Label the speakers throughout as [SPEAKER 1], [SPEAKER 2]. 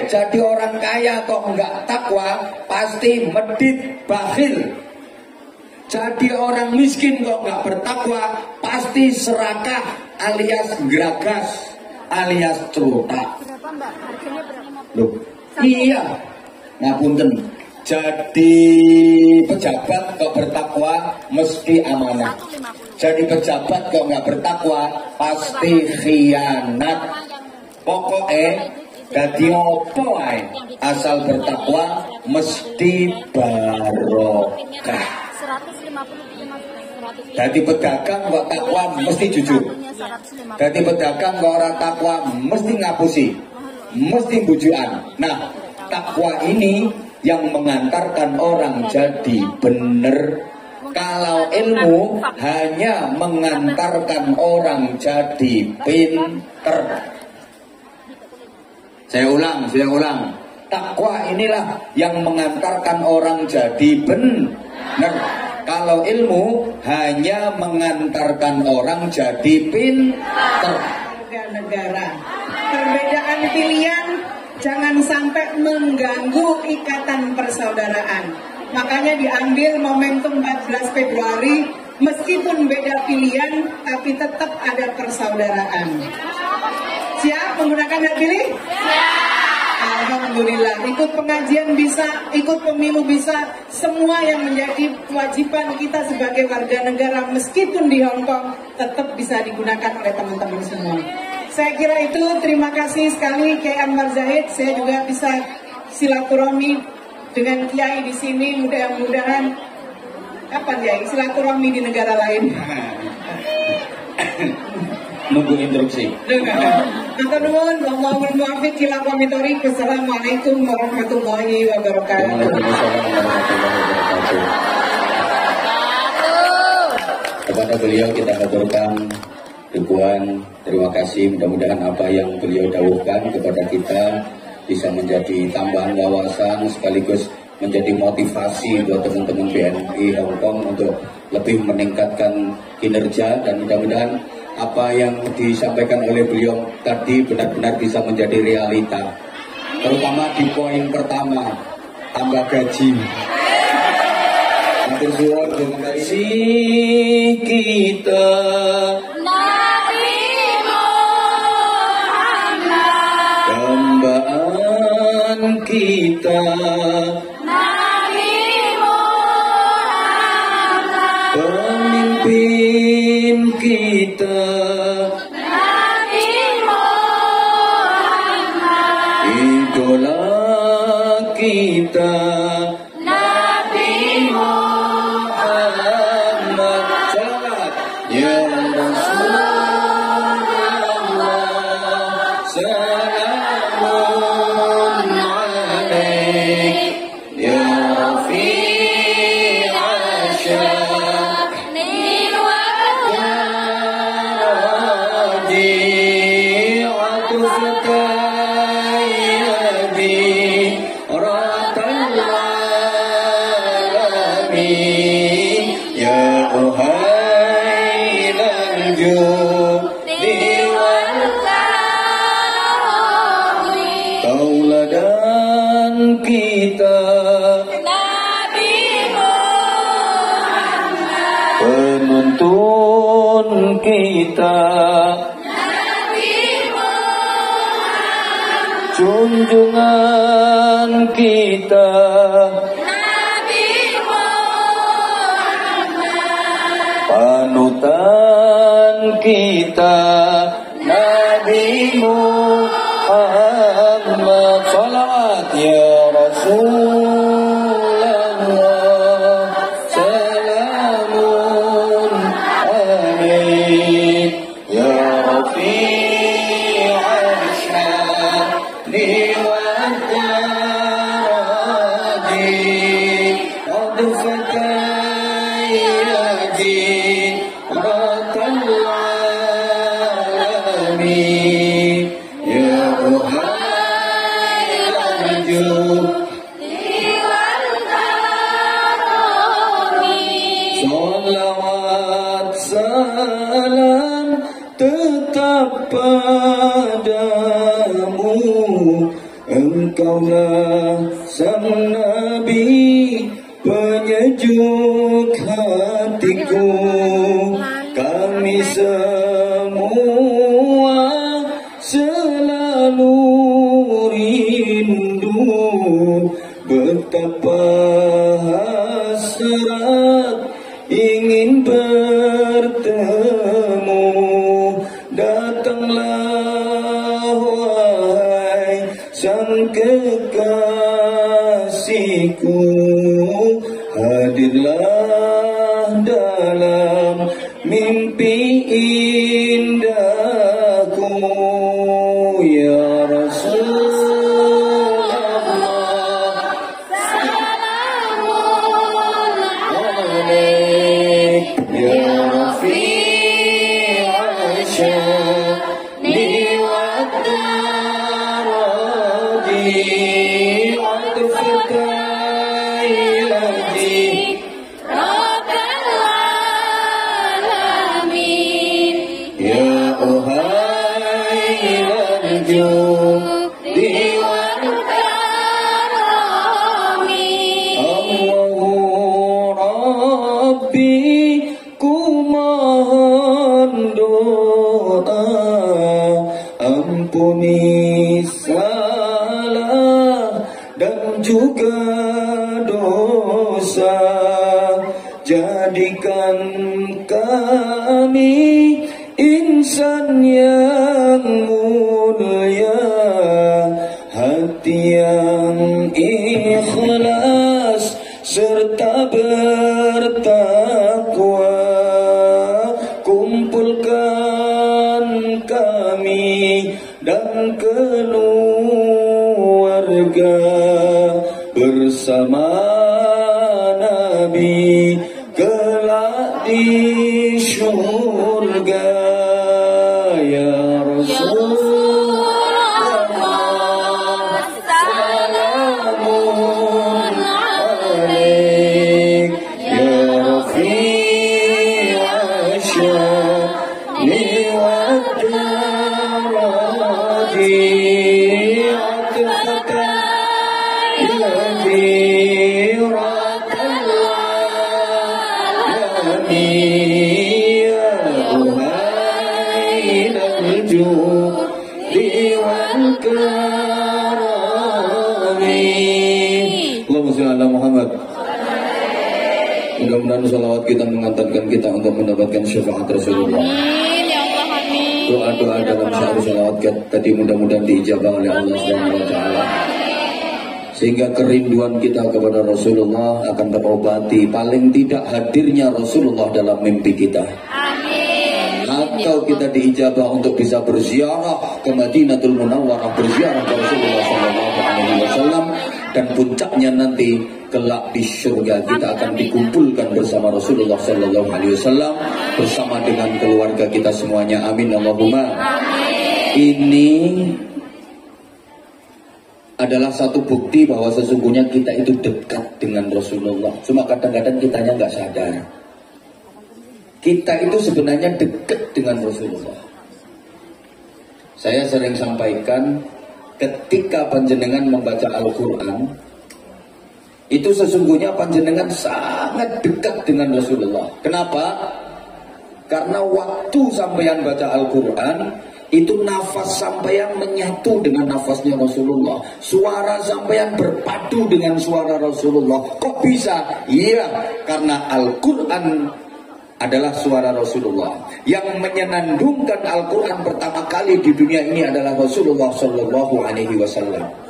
[SPEAKER 1] jadi orang kaya kok enggak takwa, pasti medit, bakhil. Jadi orang miskin kok enggak bertakwa, pasti serakah alias geragas alias cerotak. Loh, iya, ngapunten. Jadi pejabat kok bertakwa mesti amanah. Jadi pejabat kok nggak bertakwa pasti khianat. Pokoknya jadi opo ae asal bertakwa mesti barokah. Jadi pedagang kok takwa mesti jujur. Jadi pedagang kok orang takwa mesti ngapusi, mesti bujuan. Nah, takwa ini yang mengantarkan orang jadi benar. Kalau ilmu hanya mengantarkan orang jadi pinter. Saya ulang. Takwa inilah yang mengantarkan orang jadi benar. Kalau ilmu hanya mengantarkan orang jadi pinter.
[SPEAKER 2] Negara. Perbedaan pilihan jangan sampai mengganggu ikatan persaudaraan. Makanya diambil momentum 14 Februari, meskipun beda pilihan, tapi tetap ada persaudaraan. Siap menggunakan hak pilih? Alhamdulillah, ikut pengajian bisa, ikut pemilu bisa, semua yang menjadi kewajiban kita sebagai warga negara meskipun di Hongkong tetap bisa digunakan oleh teman-teman semua. Saya kira itu, terima kasih sekali Kiai Anwar Zahid. Saya juga bisa silaturahmi dengan Kiai di sini, mudah-mudahan kapan ya silaturahmi di negara lain.
[SPEAKER 1] Nunggu instruksi.
[SPEAKER 2] Atur nuwun, mohon muafik ila pamitori. Wassalamualaikum warahmatullahi wabarakatuh.
[SPEAKER 1] Kepada beliau kita haturkan dukungan, terima kasih. Mudah-mudahan apa yang beliau dawuhkan kepada kita bisa menjadi tambahan wawasan sekaligus menjadi motivasi buat teman-teman BNI Hongkong untuk lebih meningkatkan kinerja, dan mudah-mudahan apa yang disampaikan oleh beliau tadi benar-benar bisa menjadi realita, terutama di poin pertama, tambah gaji. Terima kasih kita kita Nabi Muhammad, pemimpin kita Nabi Muhammad, idola kita Nabi Muhammad. Salawat ya Rasulullah, salamun tauladan kita Nabi Muhammad, penuntun kita Nabi Muhammad, junjungan kita Nabi Muhammad, panutan kita Nabi Muhammad. Salawat ya Rasulullah, salamun alaik ya Rafi'al sya'ni wal darajat, qad fatayati ratal alamin ya Salawat salam tetap padamu, Engkaulah sang Nabi, penyejuk hatiku. Kami semua selalu rindu, betapa hasrat ingin bertemu. Datanglah wahai sang kekasihku, hadirlah dalam mimpi indahku, ya Rasulullah. Salamun alaik ya Rafi'al sya'ni wad daraji wad fatailati ya uhai larju diwan karami. Allahu Rabbi, ku mohon doa, ampuni salah dan juga dosa, jadikan kami insan yang mulia, hati yang ikhlas serta bertakwa. Kumpulkan kami dan keluarga bersama Nabi kelak di surga, ya Rasulullah. Salamun alaik ya Rafi'al sya'ni wad daraji wad fatailati ya uhai larju diwan karami. Allahumma sholli ala Muhammad. Mudah-mudahan salawat kita mengantarkan kita untuk mendapatkan syafaat Rasulullah. Doa-doa dalam syair salawat tadi mudah-mudahan diijabah oleh Allah Subhanahu wa taala, sehingga kerinduan kita kepada Rasulullah akan terobati, paling tidak hadirnya Rasulullah dalam mimpi kita. Atau kita diijabah untuk bisa berziarah ke Madinatul Munawwarah, berziarah ke Rasulullah SAW, dan puncaknya nanti kelak di surga kita akan dikumpulkan bersama Rasulullah SAW bersama dengan keluarga kita semuanya. Amin Allahumma. Ini adalah satu bukti bahwa sesungguhnya kita itu dekat dengan Rasulullah. Cuma kadang-kadang kitanya nggak sadar. Kita itu sebenarnya dekat dengan Rasulullah. Saya sering sampaikan, ketika panjenengan membaca Al-Quran, itu sesungguhnya panjenengan sangat dekat dengan Rasulullah. Kenapa? Karena waktu sampeyan baca Al-Quran, itu nafas sampeyan menyatu dengan nafasnya Rasulullah. Suara sampeyan berpadu dengan suara Rasulullah. Kok bisa? Iya, karena Al-Quran adalah suara Rasulullah. Yang menyenandungkan Al-Quran pertama kali di dunia ini adalah Rasulullah SAW.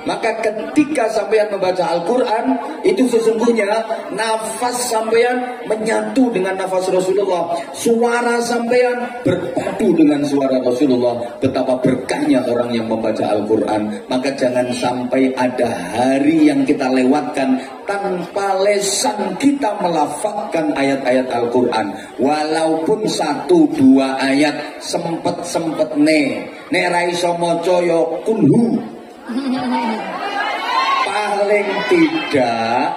[SPEAKER 1] Maka ketika sampeyan membaca Al-Quran, itu sesungguhnya nafas sampeyan menyatu dengan nafas Rasulullah. Suara sampeyan berpadu dengan suara Rasulullah. Betapa berkahnya orang yang membaca Al-Quran. Maka jangan sampai ada hari yang kita lewatkan tanpa lesan kita melafazkan ayat-ayat Al-Quran. Walaupun 1-2 ayat sempet-sempet nek raiso moco yo kunhu. Paling tidak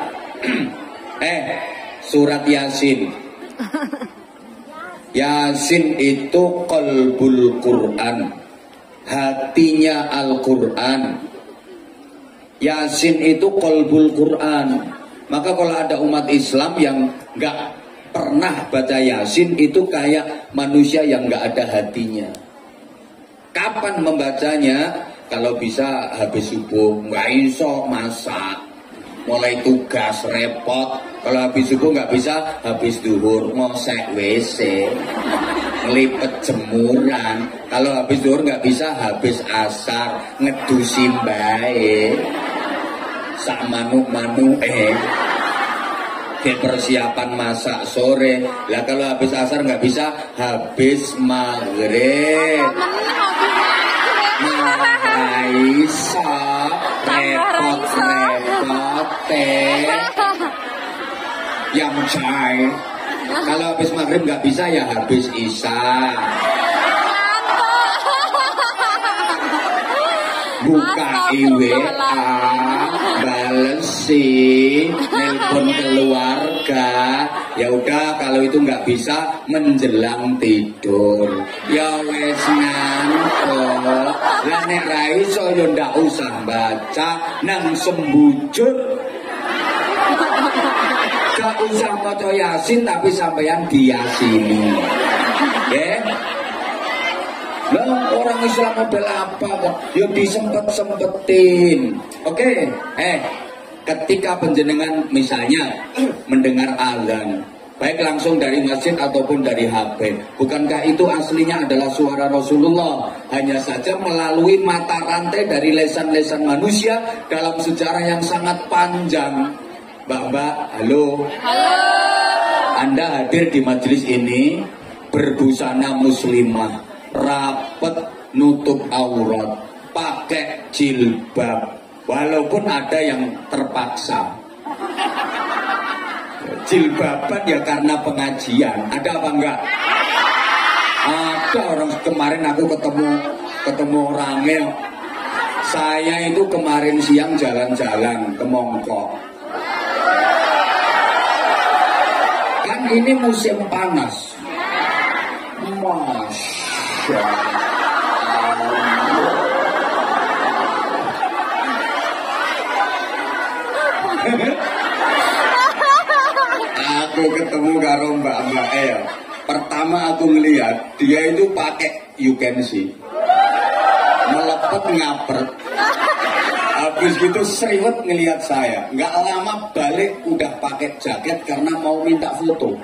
[SPEAKER 1] surat Yasin. Yasin itu qalbul Quran, hatinya Al-Quran. Yasin itu qalbul Quran. Maka kalau ada umat Islam yang nggak pernah baca Yasin, itu kayak manusia yang nggak ada hatinya. Kapan membacanya? Kalau bisa habis subuh, nggak iso masak, mulai tugas repot. Kalau habis subuh nggak bisa, habis duhur ngosek WC, ngelipet jemuran. Kalau habis duhur nggak bisa, habis asar ngedusin bae, sak manuk persiapan masak sore. Lah kalau habis asar nggak bisa, habis maghrib. Raisa repot yang cai. Kalau habis maghrib nggak bisa, ya habis isya. Buka IWA, balesi, nelpon keluarga. Ya udah, kalau itu nggak bisa, menjelang tidur. Ya wes ngantuk. Lah nek ra iso yo ndak usah baca, nang sembujur. Gak usah maca Yasin, tapi sampeyan diyasini. Ya. Lah orang Islam model apa kok? Ya disempet-sempetin. Oke. Ketika penjenengan misalnya mendengar azan, baik langsung dari masjid ataupun dari HP, bukankah itu aslinya adalah suara Rasulullah? Hanya saja melalui mata rantai dari lesan-lesan manusia dalam sejarah yang sangat panjang. Mbak, halo.
[SPEAKER 3] Halo.
[SPEAKER 1] Anda hadir di majelis ini berbusana muslimah, rapet, nutup aurat, pakai jilbab, walaupun ada yang terpaksa. Jilbaban ya karena pengajian. Ada apa enggak? Ada. Orang kemarin aku ketemu orangnya. Saya itu kemarin siang jalan-jalan ke Mongkok. Kan ini musim panas. Masya Allah. Aku ketemu karo mbak-mbak Pertama aku ngelihat dia itu pakai you can see, melepet ngapret. Habis gitu seriwet ngelihat saya. Nggak lama balik udah pakai jaket karena mau minta foto.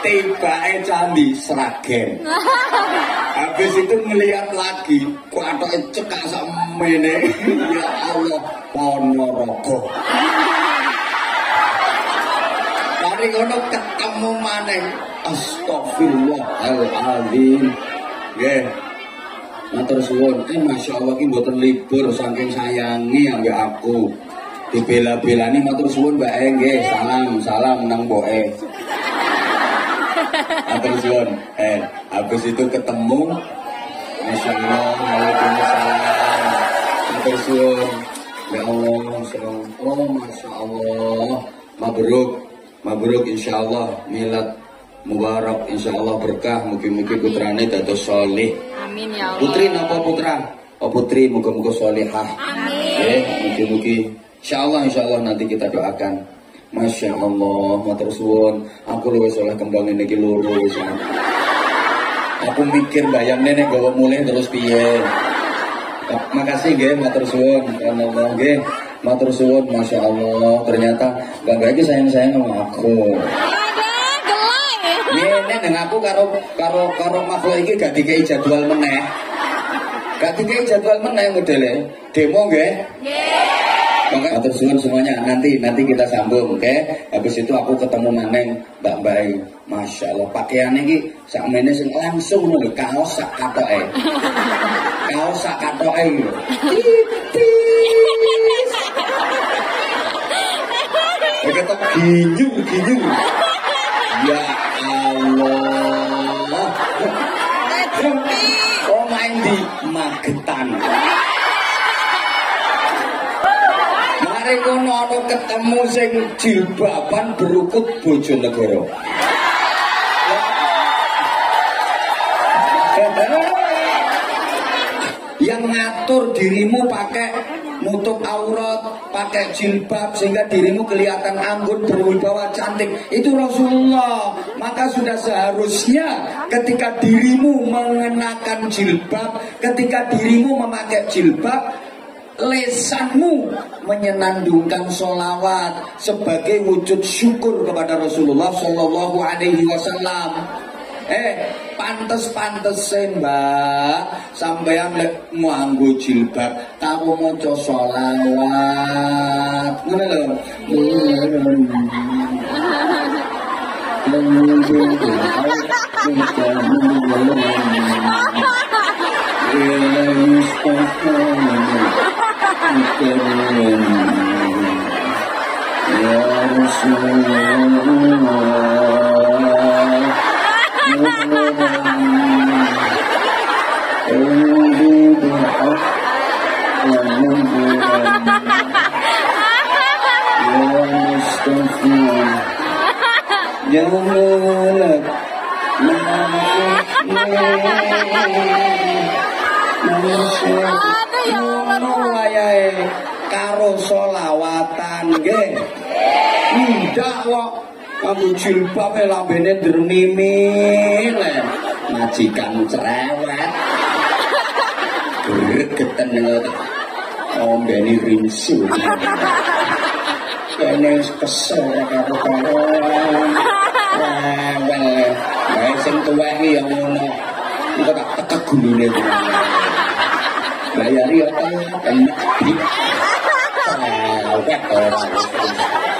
[SPEAKER 1] Tiba candi Sragen. Habis itu ngelihat lagi, kok ada cekak samene. Ya Allah, Ponorogo. Mari ngono ketemu maneh. Astagfirullahaladzim. Nggih. Matur suwun. Masya Allah ki mboten libur saking sayangi ambek aku. Dibela-belani matur suwun Mbak nggih. Salam nang mboke. Matur suwun. Habis itu ketemu. Masya Allah, waalaikumsalam. Matur suwun. Ya Allah, oh Masya Allah. Mabruk insyaallah, milad mubarak insyaallah, berkah, mugi-mugi putrane dados saleh.
[SPEAKER 3] Amin ya Allah.
[SPEAKER 1] Putri napa putra? Oh putri, muga-muga salehah.
[SPEAKER 3] Amin.
[SPEAKER 1] Mugi-mugi insyaallah nanti kita doakan. Masya Allah, matur suwun. Aku luwih saleh kembang niki loro wis. Aku mikir bayang nenek gawa mulai terus piye. Makasih nggih, matur suwun. Allah nggih. Matur suwun, Masya Allah. Ternyata Mbak iki sayang-sayang sama aku. Ini dengan aku karo makhluk iki gak dikei jadwal meneh. Modelnya. Demo nggih? Nggih. Maka matur suwun semuanya. Nanti kita sambung, oke? Habis itu aku ketemu maneng Mbak. Masya Allah, pakaiannya iki sakmene sing langsung lho, kaos sak katoke. Ketok ginyung. Ya Allah. Oh main di Magetan. Mari kono ketemu sing jilbaban berukut Bojonegoro. Yang ngatur dirimu pakai nutup aurat, pakai jilbab sehingga dirimu kelihatan anggun, berwibawa, cantik. Itu Rasulullah. Maka sudah seharusnya ketika dirimu mengenakan jilbab, ketika dirimu memakai jilbab, lesanmu menyenandungkan sholawat sebagai wujud syukur kepada Rasulullah Shallallahu Alaihi Wasallam. Pantes mbak, sampeyan lek nganggo jilbab, tahu maca sholawat, ngono lho. Ya karo solawatan nggih. Ndak kok kamu jilbab lambene dremimil. Majikan cerewet. Gregeten ombeni rinsu. Kene kesel karo wae sing tuwek iki ya ngono. Engko tak tekek gulune. Bayari ya enak.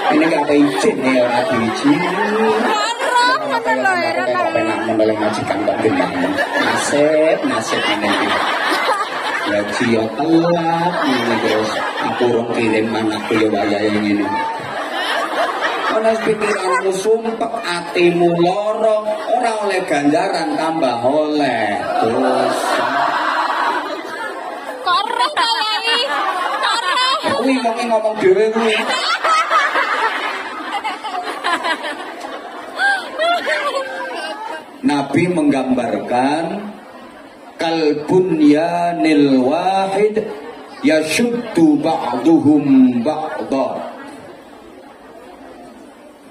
[SPEAKER 1] Ini gak izin ya, ada izin. Penak menolak majikan kok gendang. Nasib ini. Gaji ya telat. Ini terus aku orang kirim anakku ya waya yang ini. Karena pikiranmu sumpek, hatimu lorong, orang oleh ganjaran tambah oleh dosa.
[SPEAKER 3] Korek kayaknya.
[SPEAKER 1] Kuwi ngomong dhewe kuwi. Nabi menggambarkan kalbunyanil wahid yashuddu ba'duhum ba'dha.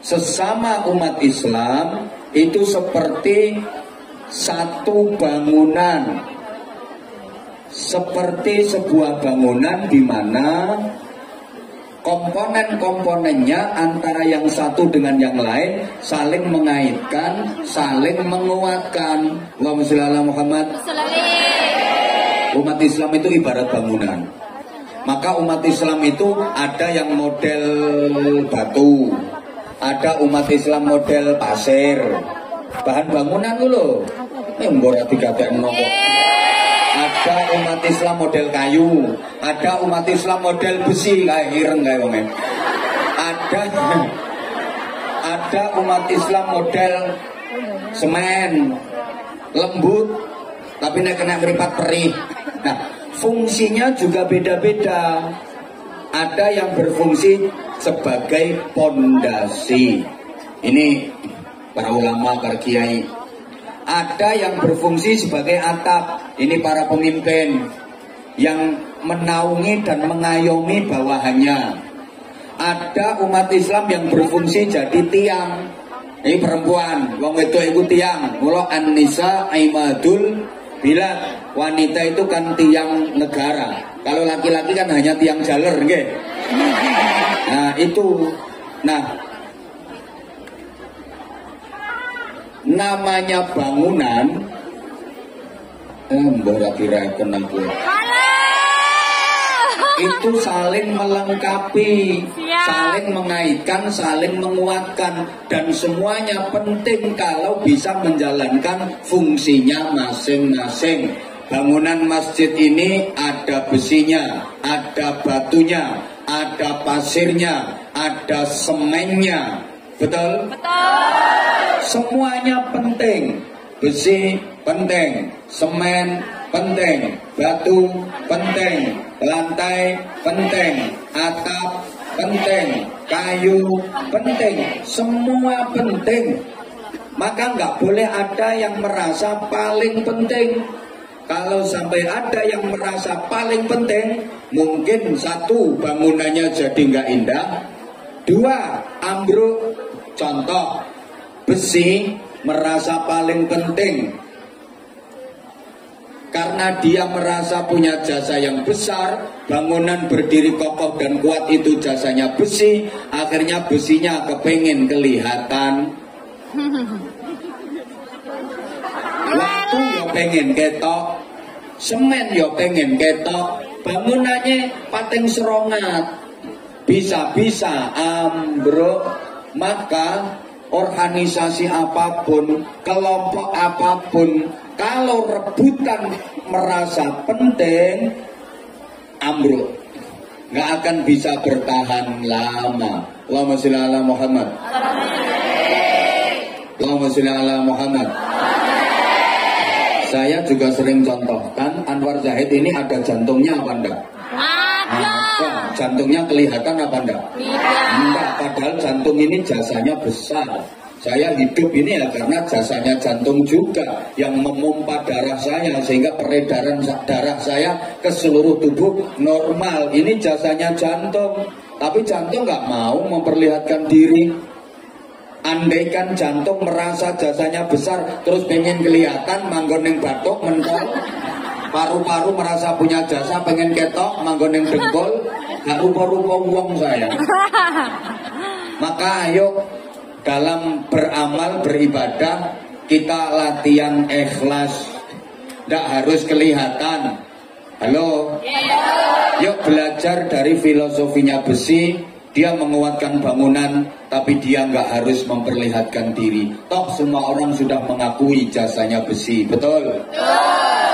[SPEAKER 1] Sesama umat Islam itu seperti satu bangunan, seperti sebuah bangunan di mana komponen-komponennya antara yang satu dengan yang lain saling mengaitkan, saling menguatkan. Allahumma sholli ala Muhammad. Umat Islam itu ibarat bangunan. Maka umat Islam itu ada yang model batu, ada umat Islam model pasir, bahan bangunan dulu. Mbok dikatekno kok. Ada umat Islam model kayu, ada umat Islam model besi kayak ireng kayak wong. Ada umat Islam model semen, lembut, tapi nek kena meripat perih. Nah, fungsinya juga beda-beda. Ada yang berfungsi sebagai pondasi. Ini para ulama, para kiai. Ada yang berfungsi sebagai atap. Ini para pemimpin yang menaungi dan mengayomi bawahannya. Ada umat Islam yang berfungsi jadi tiang. Ini perempuan, wong itu ikut tiang. Mula an-nisa aimadul bilad. Wanita itu kan tiang negara. Kalau laki-laki kan hanya tiang jaler, nggih. Nah, itu. Nah, namanya bangunan itu saling melengkapi, saling mengaitkan, saling menguatkan, dan semuanya penting kalau bisa menjalankan fungsinya masing-masing. Bangunan masjid ini ada besinya, ada batunya, ada pasirnya, ada semennya. Betul? Betul. Semuanya penting. Besi penting, semen penting, batu penting, lantai penting, atap penting, kayu penting, semua penting. Maka nggak boleh ada yang merasa paling penting. Kalau sampai ada yang merasa paling penting, mungkin satu, bangunannya jadi nggak indah. Dua, ambruk. Contoh, besi merasa paling penting karena dia merasa punya jasa yang besar. Bangunan berdiri kokoh dan kuat itu jasanya besi. Akhirnya besinya kepengen kelihatan. Waktu yo pengen ketok, semen yo pengen ketok, bangunannya pating serongat, bisa-bisa ambruk. Maka organisasi apapun, kelompok apapun, kalau rebutan merasa penting, ambruk, nggak akan bisa bertahan lama. Allahumma sholli ala Muhammad. Allahumma sholli ala Muhammad. Saya juga sering contohkan, Anwar Zahid ini ada jantungnya apa enggak? Ada. Jantungnya kelihatan apa enggak? Enggak, padahal jantung ini jasanya besar. Saya hidup ini ya karena jasanya jantung juga yang memompa darah saya sehingga peredaran darah saya ke seluruh tubuh normal. Ini jasanya jantung, tapi jantung nggak mau memperlihatkan diri. Andaikan jantung merasa jasanya besar terus pengen kelihatan, manggon ning batuk mentol. Paru-paru merasa punya jasa pengen ketok, manggon ning dengkul, gak rupa-rupa wong saya. Maka ayo dalam beramal beribadah kita latihan ikhlas. Tidak harus kelihatan. Halo. Yuk belajar dari filosofinya besi. Dia menguatkan bangunan, tapi dia nggak harus memperlihatkan diri. Toh semua orang sudah mengakui jasanya besi, betul?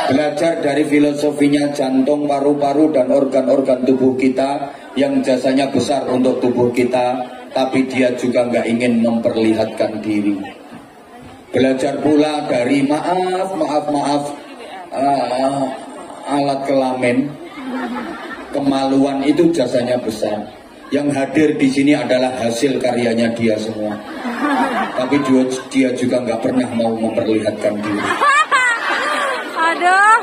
[SPEAKER 1] Belajar dari filosofinya jantung, paru-paru, dan organ-organ tubuh kita yang jasanya besar untuk tubuh kita, tapi dia juga nggak ingin memperlihatkan diri. Belajar pula dari maaf, alat kelamin, kemaluan itu jasanya besar. Yang hadir di sini adalah hasil karyanya dia semua. Tapi dia juga nggak pernah mau memperlihatkan diri.
[SPEAKER 3] Aduh.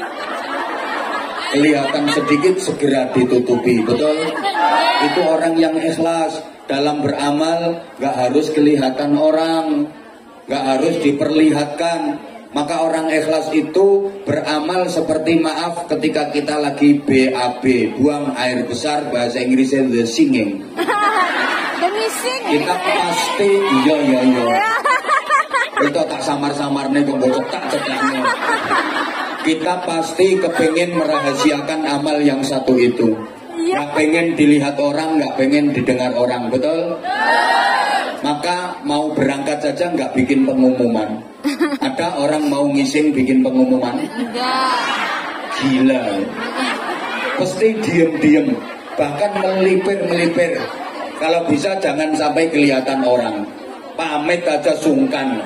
[SPEAKER 1] Kelihatan sedikit segera ditutupi, betul? Itu orang yang ikhlas dalam beramal, nggak harus kelihatan orang, nggak harus diperlihatkan. Maka orang ikhlas itu beramal seperti maaf ketika kita lagi BAB, buang air besar, bahasa Inggrisnya the singing. Kita pasti iya. Itu tak samar-samarnya kok tak cekaknya. Kita pasti kepengen merahasiakan amal yang satu itu. Nggak pengen dilihat orang, nggak pengen didengar orang, betul? Maka mau berangkat saja nggak bikin pengumuman. Ada orang mau ngising bikin pengumuman? Gila. Pasti diem-diem, bahkan melipir. Kalau bisa jangan sampai kelihatan orang. Pamit aja sungkan.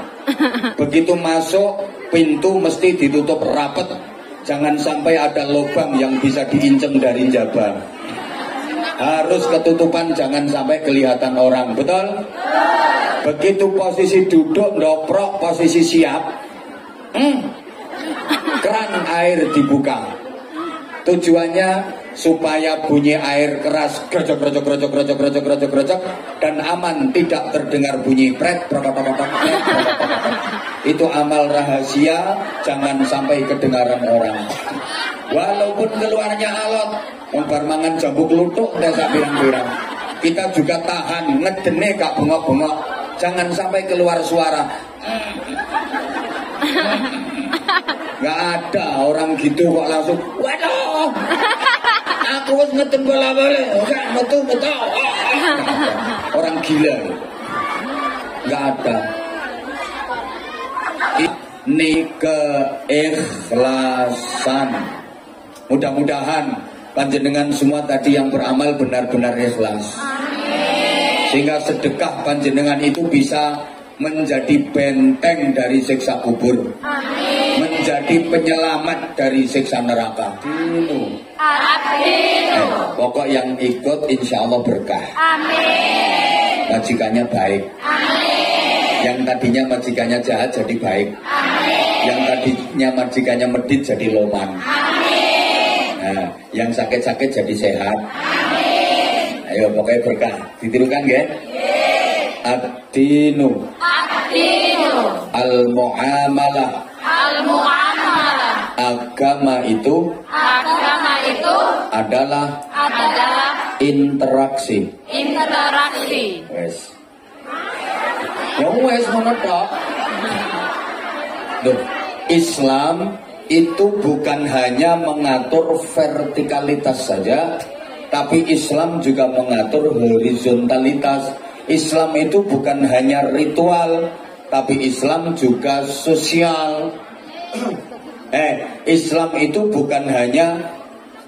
[SPEAKER 1] Begitu masuk, pintu mesti ditutup rapat. Jangan sampai ada lubang yang bisa diinceng dari jabang. Harus ketutupan, jangan sampai kelihatan orang, betul? Begitu posisi duduk, ndoprok, posisi siap, keran air dibuka. Tujuannya supaya bunyi air keras grojok dan aman, tidak terdengar bunyi pret. Itu amal rahasia, jangan sampai kedengaran orang. Walaupun keluarnya alot, bar mangan jambu kluthuk desa pirang-pirang, kita juga tahan, ngedene gak bengok-bengok, jangan sampai keluar suara. Gak ada orang gitu kok langsung, waduh, aku harus ngeten bola-bola, gak betul. Orang gila, gak ada. Ini keikhlasan. Mudah-mudahan panjenengan semua tadi yang beramal benar-benar ikhlas. Sehingga sedekah panjenengan itu bisa menjadi benteng dari siksa kubur. Menjadi penyelamat dari siksa neraka. Pokok yang ikut insya Allah berkah. Majikannya baik. Yang tadinya majikannya jahat jadi baik. Yang tadinya majikannya medit jadi loman. Nah, yang sakit-sakit jadi sehat. Ayo pokoknya berkah. Ditirukan ya? Ad-dinu al-mu'amalah. Agama itu adalah interaksi. Wes. Ya wes ngono tok. Loh, Islam itu bukan hanya mengatur vertikalitas saja, tapi Islam juga mengatur horizontalitas. Islam itu bukan hanya ritual, tapi Islam juga sosial. Islam itu bukan hanya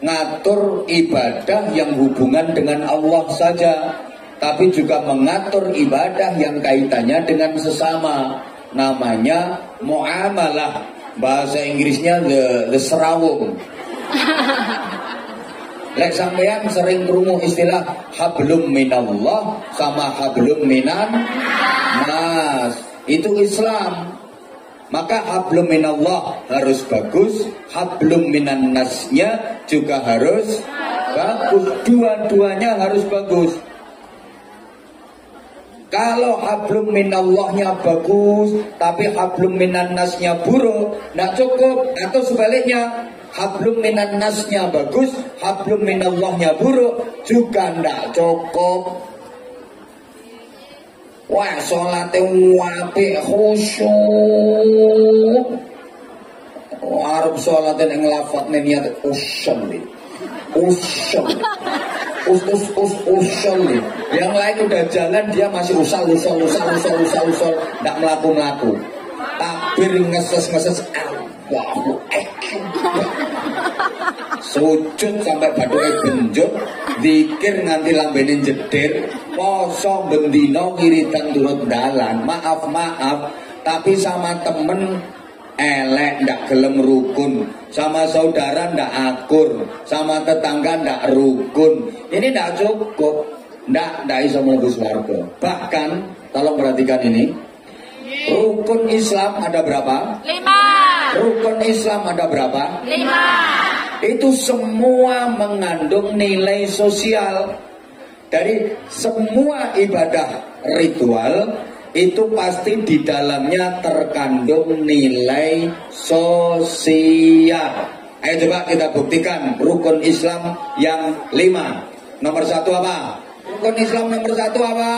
[SPEAKER 1] ngatur ibadah yang hubungan dengan Allah saja, tapi juga mengatur ibadah yang kaitannya dengan sesama. Namanya muamalah. Bahasa Inggrisnya the serawung. Lek sampean sering krungu istilah hablum minallah sama hablum minan nas. Itu Islam. Maka hablum minallah harus bagus, hablum minan nasnya juga harus bagus. Dua-duanya harus bagus. Kalau hablum minallahnya bagus, tapi hablum minan nasnya buruk, tidak cukup. Atau sebaliknya, hablum minan nasnya bagus, hablum minallahnya buruk, juga tidak cukup. Wah, sholatnya apik khusyuk. Arab sholatnya ngelafadnya niat usam nih. Usam. Usol nih. Yang lain udah jalan dia masih usal. Nggak melaku. Takbir ngeses. Allahu Akbar. Sujud sampai baduke benjut, zikir nganti lambene jedir, poso bendino wiridan turut dalan. Maaf, tapi sama temen elek ndak gelem rukun, sama saudara ndak akur, sama tetangga ndak rukun. Ini ndak cukup, ndak iso mlebu swarga. Bahkan tolong perhatikan ini, rukun Islam ada berapa?
[SPEAKER 3] 5.
[SPEAKER 1] Rukun Islam ada berapa?
[SPEAKER 3] 5.
[SPEAKER 1] Itu semua mengandung nilai sosial. Dari semua ibadah ritual itu pasti di dalamnya terkandung nilai sosial. Ayo coba kita buktikan rukun Islam yang 5. Nomor 1 apa? Rukun Islam nomor 1 apa?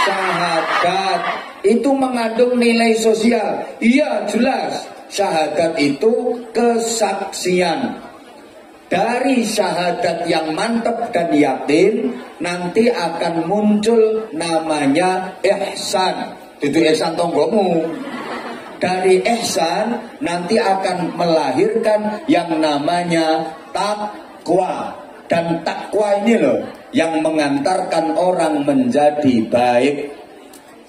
[SPEAKER 1] Syahadat. Itu mengandung nilai sosial. Iya jelas. Syahadat itu kesaksian. Dari syahadat yang mantap dan yakin, nanti akan muncul namanya ihsan. Itu ihsan tonggomu. Dari ihsan nanti akan melahirkan yang namanya takwa. Dan takwa ini loh yang mengantarkan orang menjadi baik.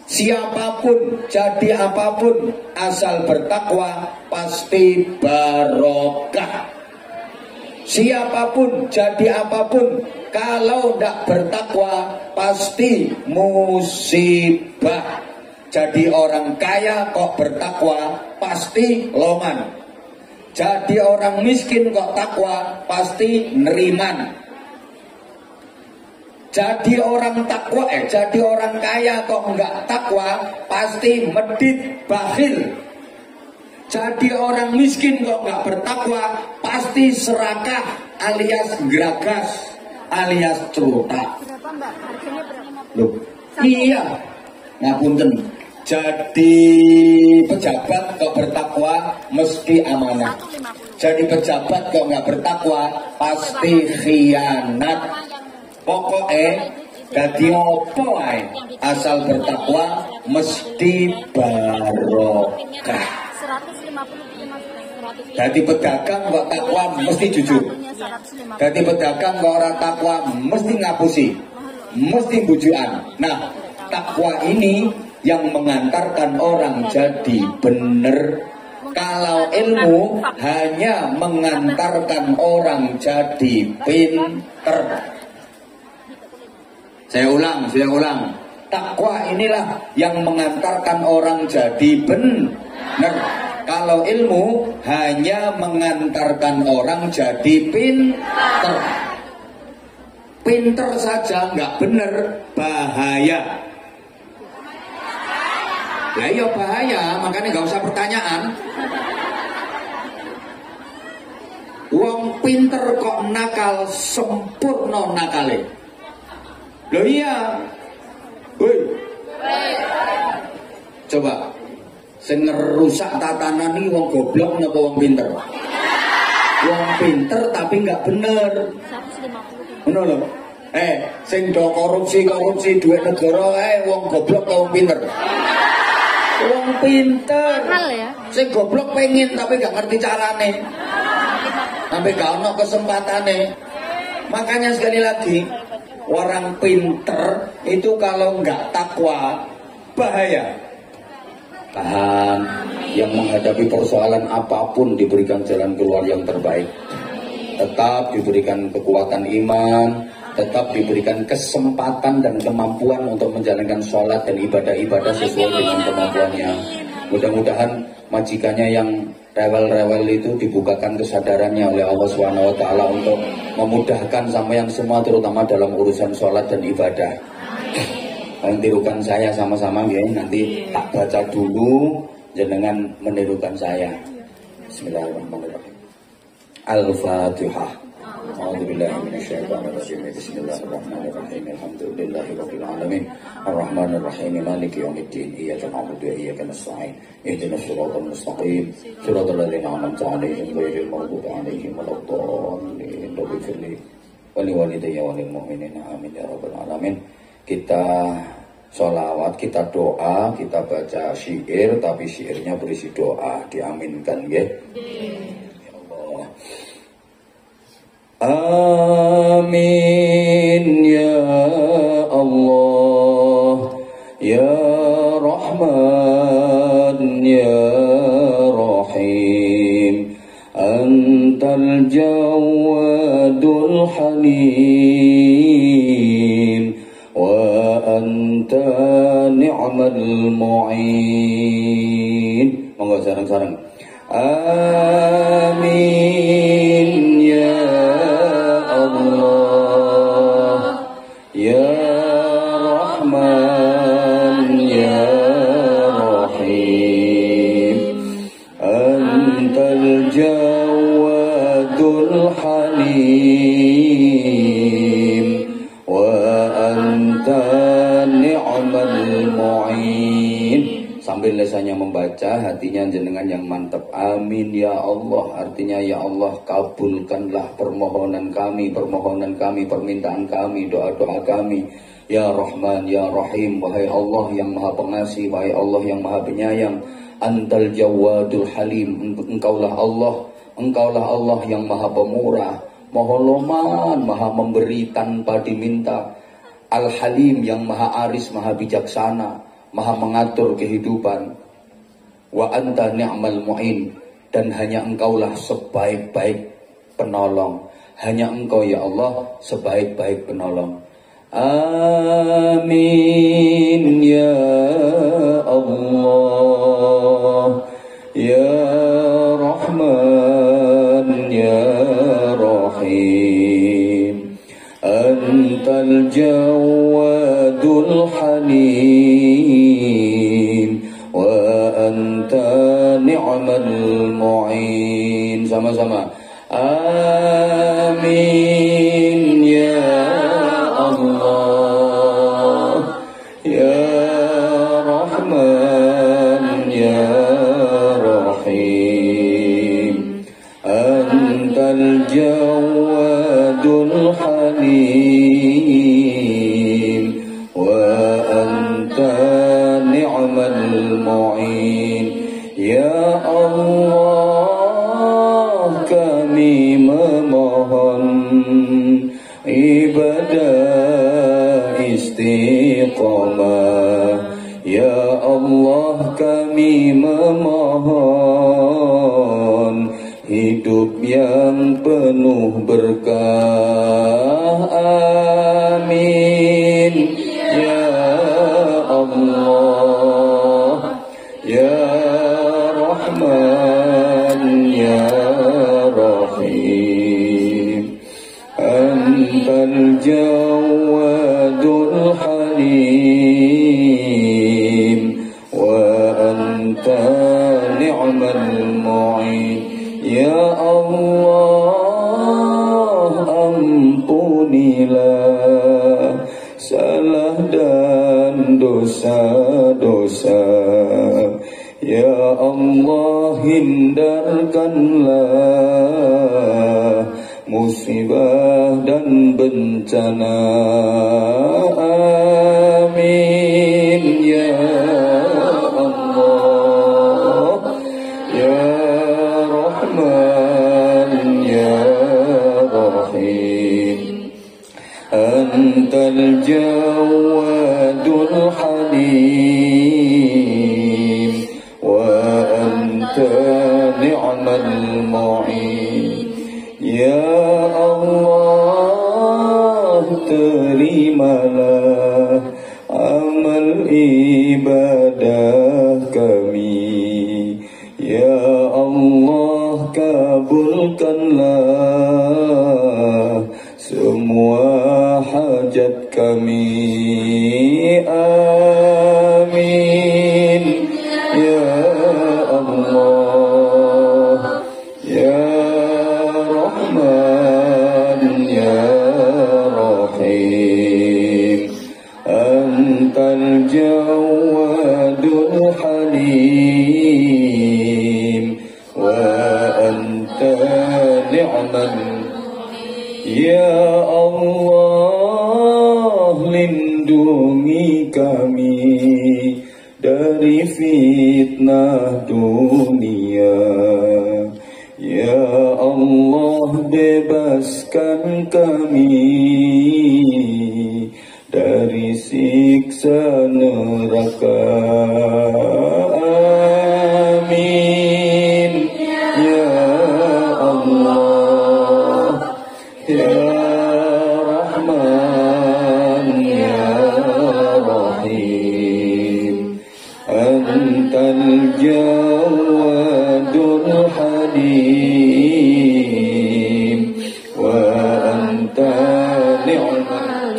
[SPEAKER 1] Siapapun, jadi apapun, asal bertakwa pasti barokah. Siapapun, jadi apapun, kalau tidak bertakwa pasti musibah. Jadi orang kaya kok bertakwa pasti loman. Jadi orang miskin kok takwa pasti neriman. Jadi orang takwa, jadi orang kaya kok enggak takwa pasti medit, bakhil. Jadi orang miskin kok enggak bertakwa pasti serakah alias geragas alias cerutak. Loh, iya, ngapunten. Jadi pejabat kok bertakwa mesti amanah. Jadi pejabat kok enggak bertakwa pasti khianat. Pokoknya dadi opo ae asal bertakwa mesti barokah. Dadi pedagang kok takwa mesti jujur. Dadi pedagang kok orang takwa mesti ngapusi, mesti bujukan. Nah, takwa ini yang mengantarkan orang jadi bener. Kalau ilmu hanya mengantarkan orang jadi pinter. Saya ulang. Takwa inilah yang mengantarkan orang jadi benar. Kalau ilmu hanya mengantarkan orang jadi pinter. Pinter saja nggak bener, bahaya. Ya iya bahaya, makanya nggak usah pertanyaan. Wong pinter kok nakal, sempurna nakale. Loh iya. Woi. Coba, sing ngerusak tatanan ini wong goblok napa wong pinter? Wong pinter tapi nggak bener. Ngono lho. Sing do korupsi duit negara wong goblok ta wong pinter? Wong pinter. Sing goblok pengen tapi nggak ngerti carane. Sampai gak ono kesempatane. Makanya sekali lagi, orang pinter itu kalau nggak takwa bahaya. Paham? Yang menghadapi persoalan apapun diberikan jalan keluar yang terbaik. Tetap diberikan kekuatan iman, tetap diberikan kesempatan dan kemampuan untuk menjalankan sholat dan ibadah-ibadah sesuai dengan kemampuannya. Mudah-mudahan majikannya yang rewel-rewel itu dibukakan kesadarannya oleh Allah SWT untuk memudahkan sampeyan semua, terutama dalam urusan sholat dan ibadah. Tirukan saya sama-sama ya, nanti tak baca dulu jenengan menirukan saya. Bismillahirrahmanirrahim. Al-Fatihah. A'udzubillahiminasyaitonirrajim. Bismillahirrahmanirrahim. Alhamdulillahirabbil alamin. Arrahmanir rahim. Maliki yaumiddin. Iyyaka na'budu wa iyyaka nasta'in. Ihdinas siratal mustaqim. Siratal ladzina an'amta 'alaihim ghairil maghdubi 'alaihim waladdallin. Rabbighfirli wa liwalidayya wa lil mu'minina amin ya rabbal alamin. Kita sholawat, kita doa, kita baca syair, tapi syairnya berisi doa, diaminkan ya. Ya Allah. Amin ya Allah, ya Rahman ya Rahim, Antal Jawadul Halim, wa anta ni'mal mu'in. Monggo sareng-sareng. Amin ya Allah, ya Rahman ya Rahim, Antal Jawadul Halim, wa anta ni'mal mu'in. Sambil lesannya membaca, hatinya jenengan yang mantap. Amin ya Allah, artinya ya Allah kabulkanlah permohonan kami, permintaan kami, doa-doa kami. Ya Rahman ya Rahim, wahai Allah yang maha pengasih, wahai Allah yang maha penyayang. Antal Jawadul Halim, engkaulah Allah yang maha pemurah, maha loman, maha memberi tanpa diminta. Al-Halim yang maha aris, maha bijaksana, maha mengatur kehidupan. Wa anta ni'mal mu'in, dan hanya engkaulah sebaik-baik penolong. Hanya engkau ya Allah sebaik-baik penolong. Amin ya Allah, ya Rahman ya Rahim, Antal Jawadul Halim, wa anta ni'mal mu'in. Sama-sama. Amin ya Allah, ya Rahman ya Rahim, Antal Jawadul Halim, wa anta ni'mal mu'in. Ya Allah, kami memohon ibadah istiqamah. Ya Allah, kami memohon hidup yang penuh berkah. Amin ya Allah, ya Rahman
[SPEAKER 4] dosa-dosa. Ya Allah, hindarkanlah musibah dan bencana. Amin ya Allah, ya Rahman ya Rahim. Antal Jawadul Halim wa anta ni'mal mu'in. Ya Allah, terimalah amal ibadah kami. Ya Allah, kabulkanlah semua hajat kami. Amin ya Allah, ya Rahman ya Rahim. Antal Jawadul Halim wa anta ni'mal. Ya Allah, lindungi kami dari fitnah dunia. Ya Allah, bebaskan kami dari siksa neraka. Amin ya Allah, ya Rahman ya Rahim. Antal Jawadul Halim wa anta ni'mal.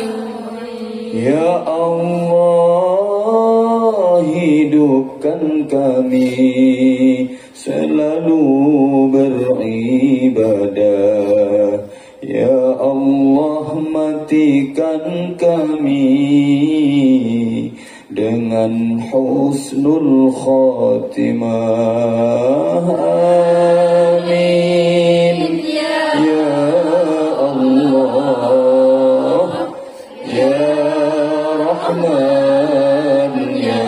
[SPEAKER 4] Ya Allah, hidupkan kami selalu beribadah. Ya Allah, matikan kami dengan husnul khatimah. Amin ya Allah, ya Rahman ya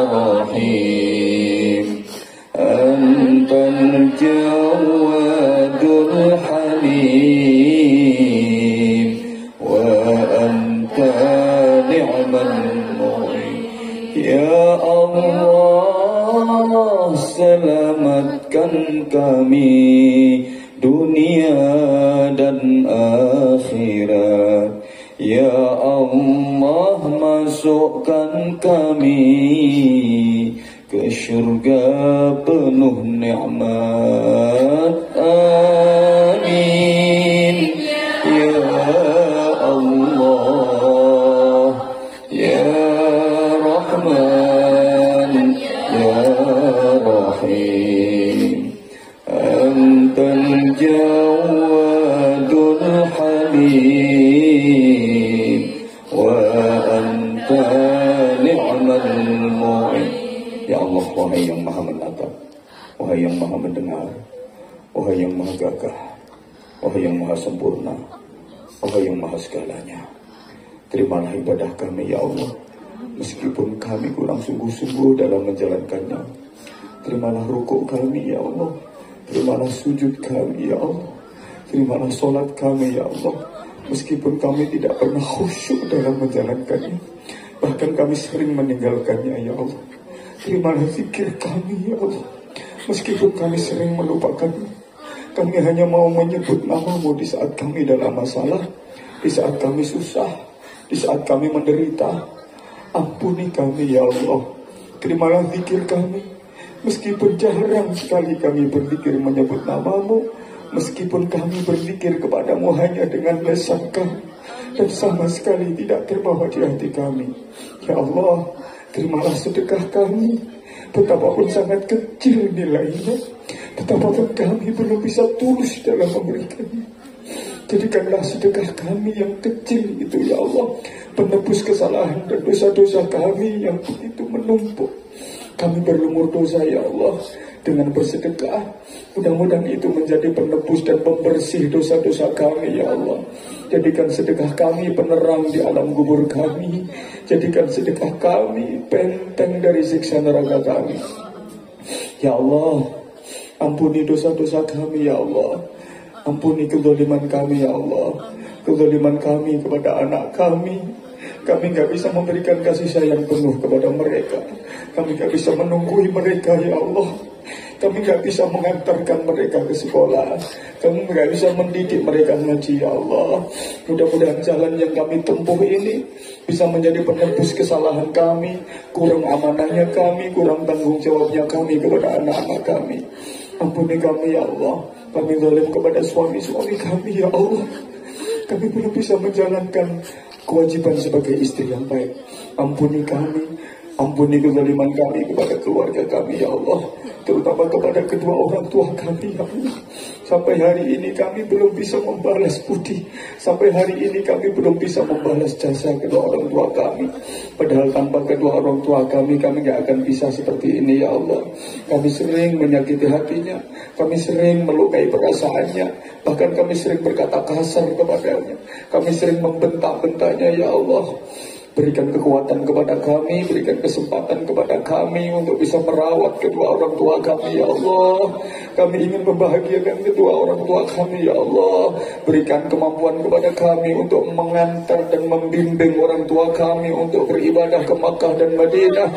[SPEAKER 4] Rahim. Antal Jawadul Halim wa anta ni'mal mu'in. Ya Allah, selamatkan kami dunia dan akhirat. Ya Allah, masukkan kami ke syurga penuh nikmat. Amin ya Allah, ya Rahman ya Rahim. Antal Jawadul Halim wa anta ni'mal mu'in. Ya Allah, wahai yang maha menatap, wahai yang maha mendengar, wahai yang maha gagah, wahai yang maha sempurna, wahai yang maha segalanya. Terimalah ibadah kami ya Allah, meskipun kami kurang sungguh-sungguh dalam menjalankannya. Terimalah rukuk kami ya Allah, terimalah sujud kami ya Allah, terimalah solat kami ya Allah, meskipun kami tidak pernah khusyuk dalam menjalankannya, bahkan kami sering meninggalkannya ya Allah. Terimalah zikir kami ya Allah, meskipun kami sering melupakannya. Kami hanya mau menyebut namamu di saat kami dalam masalah, di saat kami susah, di saat kami menderita. Ampuni kami ya Allah. Terimalah zikir kami, meskipun jarang sekali kami berzikir menyebut namamu, meskipun kami berzikir kepadamu hanya dengan lisan kami dan sama sekali tidak terbawa di hati kami. Ya Allah, terimalah sedekah kami, betapapun sangat kecil nilainya, betapapun kami belum bisa tulus dalam memberikannya. Jadikanlah sedekah kami yang kecil itu ya Allah penebus kesalahan dan dosa-dosa kami yang begitu menumpuk. Kami berlumur dosa ya Allah. Dengan bersedekah, mudah-mudahan itu menjadi penebus dan pembersih dosa-dosa kami ya Allah. Jadikan sedekah kami penerang di alam kubur kami. Jadikan sedekah kami benteng dari siksa neraka kami. Ya Allah, ampuni dosa-dosa kami ya Allah. Ampuni kezaliman kami ya Allah. Kezaliman kami kepada anak kami. Kami gak bisa memberikan kasih sayang penuh kepada mereka. Kami gak bisa menunggui mereka ya Allah. Kami gak bisa mengantarkan mereka ke sekolah. Kami gak bisa mendidik mereka ngaji ya Allah. Mudah-mudahan jalan yang kami tempuh ini bisa menjadi penebus kesalahan kami, kurang amanahnya kami, kurang tanggung jawabnya kami kepada anak-anak kami. Ampuni kami ya Allah. Kami zalim kepada suami-suami kami ya Allah. Kami belum bisa menjalankan kewajiban sebagai istri yang baik. Ampuni kami. Ampuni kezaliman kami kepada keluarga kami ya Allah, terutama kepada kedua orang tua kami ya Allah. Sampai hari ini kami belum bisa membalas budi. Sampai hari ini kami belum bisa membalas jasa kedua orang tua kami. Padahal tanpa kedua orang tua kami gak akan bisa seperti ini ya Allah. Kami sering menyakiti hatinya. Kami sering melukai perasaannya. Bahkan kami sering berkata kasar kepadanya. Kami sering membentak-bentaknya ya Allah. Berikan kekuatan kepada kami, berikan kesempatan kepada kami untuk bisa merawat kedua orang tua kami, ya Allah. Kami ingin membahagiakan kedua orang tua kami, ya Allah. Berikan kemampuan kepada kami untuk mengantar dan membimbing orang tua kami untuk beribadah ke Makkah dan Madinah,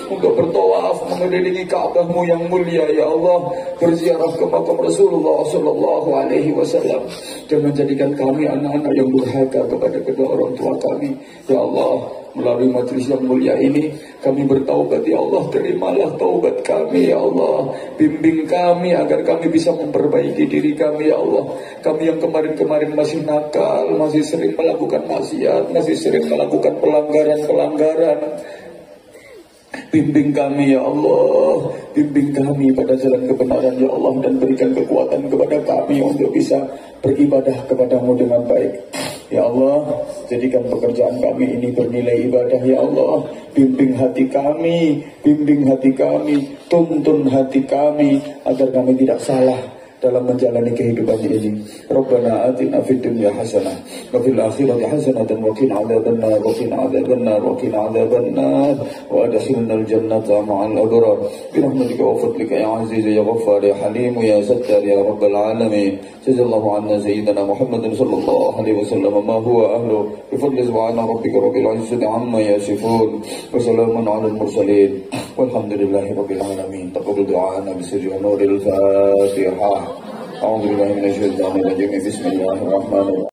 [SPEAKER 4] untuk bertawaf mengelilingi Ka'bahmu yang mulia, ya Allah. Berziarah ke makam Rasulullah Sallallahu Alaihi Wasallam. Jangan jadikan kami anak-anak yang durhaka kepada kedua orang tua kami, ya Allah. Melalui majelis yang mulia ini kami bertaubat ya Allah. Terimalah taubat kami ya Allah. Bimbing kami agar kami bisa memperbaiki diri kami ya Allah. Kami yang kemarin-kemarin masih nakal, masih sering melakukan maksiat, masih sering melakukan pelanggaran-pelanggaran. Bimbing kami ya Allah. Bimbing kami pada jalan kebenaran ya Allah. Dan berikan kekuatan kepada kami untuk bisa beribadah kepadamu dengan baik. Ya Allah, jadikan pekerjaan kami ini bernilai ibadah ya Allah. Bimbing hati kami, tuntun hati kami agar kami tidak salah dalam menjalani kehidupan ini. Rabbana atina fid dunya hasanah wa fil akhirati hasanah wa qina adzabannar wa qina adzabannar wa qina adzabannar wa adkhilnal jannata ma'al abrar bi rahmatika wa fadlika ya aziz ya ghaffar ya halim ya sattar ya rabbal alamin. Jazallahu anna sayyidina Muhammadin sallallahu alaihi wasallam ma huwa ahlu bi fadli subhana rabbika rabbil izzati amma yasifun wa salamun alal mursalin walhamdulillahi rabbil alamin. Taqabbal du'ana bi sirri wa nuril Fatihah. أعوذ بالله من الشيطان الرجيم. بسم الله الرحمن الرحيم.